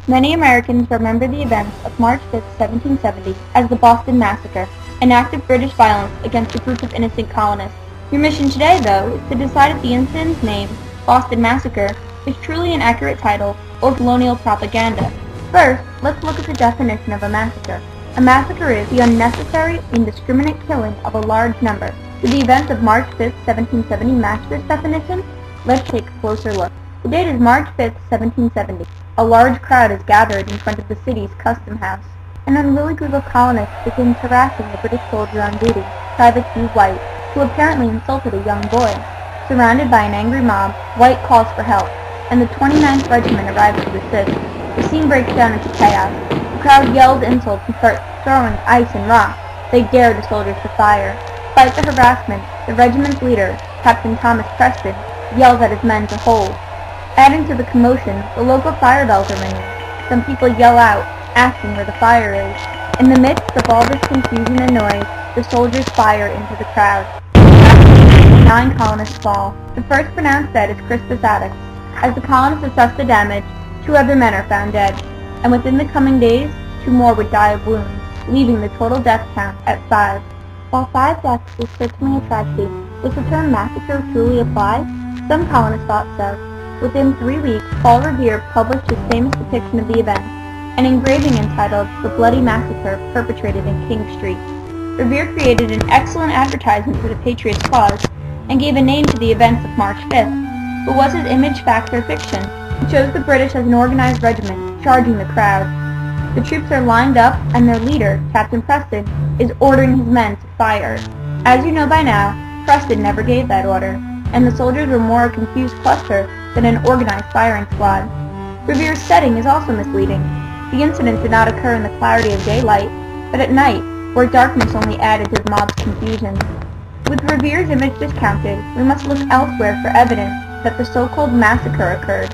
Many Americans remember the events of March 5, 1770 as the Boston Massacre, an act of British violence against a group of innocent colonists. Your mission today, though, is to decide if the incident's name, Boston Massacre, is truly an accurate title or colonial propaganda. First, let's look at the definition of a massacre. A massacre is the unnecessary, indiscriminate killing of a large number. Do the events of March 5, 1770 match this definition? Let's take a closer look. The date is March 5, 1770. A large crowd is gathered in front of the city's custom house. An unruly group of colonists begins harassing the British soldier on duty, Private Hugh White, who apparently insulted a young boy. Surrounded by an angry mob, White calls for help, and the 29th Regiment arrives to assist. The scene breaks down into chaos. The crowd yells insults and starts throwing ice and rocks. They dare the soldiers to fire. Despite the harassment, the regiment's leader, Captain Thomas Preston, yells at his men to hold. Adding to the commotion, the local fire bells are ringing. Some people yell out, asking where the fire is. In the midst of all this confusion and noise, the soldiers fire into the crowd. 9 colonists fall. The first pronounced dead is Crispus Attucks. As the colonists assess the damage, 2 other men are found dead, and within the coming days, 2 more would die of wounds, leaving the total death count at 5. While 5 deaths is certainly a tragedy, does the term massacre truly apply? Some colonists thought so. Within 3 weeks, Paul Revere published his famous depiction of the event, an engraving entitled The Bloody Massacre Perpetrated in King Street. Revere created an excellent advertisement for the Patriots' cause and gave a name to the events of March 5th. But was his image fact or fiction? He shows the British as an organized regiment, charging the crowd. The troops are lined up, and their leader, Captain Preston, is ordering his men to fire. As you know by now, Preston never gave that order, and the soldiers were more a confused cluster than an organized firing squad. Revere's setting is also misleading. The incident did not occur in the clarity of daylight, but at night, where darkness only added to the mob's confusion. With Revere's image discounted, we must look elsewhere for evidence that the so-called massacre occurred.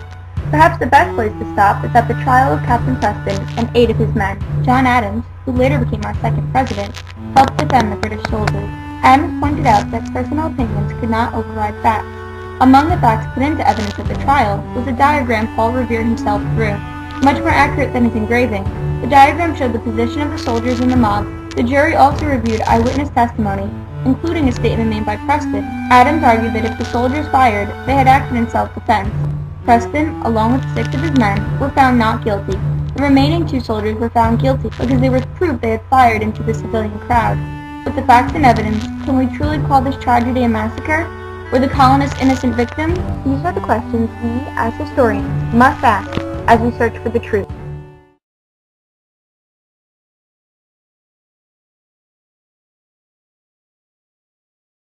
Perhaps the best place to stop is at the trial of Captain Preston and 8 of his men. John Adams, who later became our second president, helped defend the British soldiers. Adams pointed out that personal opinions could not override facts. Among the facts put into evidence at the trial was a diagram Paul Revere himself drew. Much more accurate than his engraving, the diagram showed the position of the soldiers in the mob. The jury also reviewed eyewitness testimony, including a statement made by Preston. Adams argued that if the soldiers fired, they had acted in self-defense. Preston, along with 6 of his men, were found not guilty. The remaining 2 soldiers were found guilty because there was proof they had fired into the civilian crowd. With the facts and evidence, can we truly call this tragedy a massacre? Were the colonists innocent victims? These are the questions we, as historians, must ask as we search for the truth.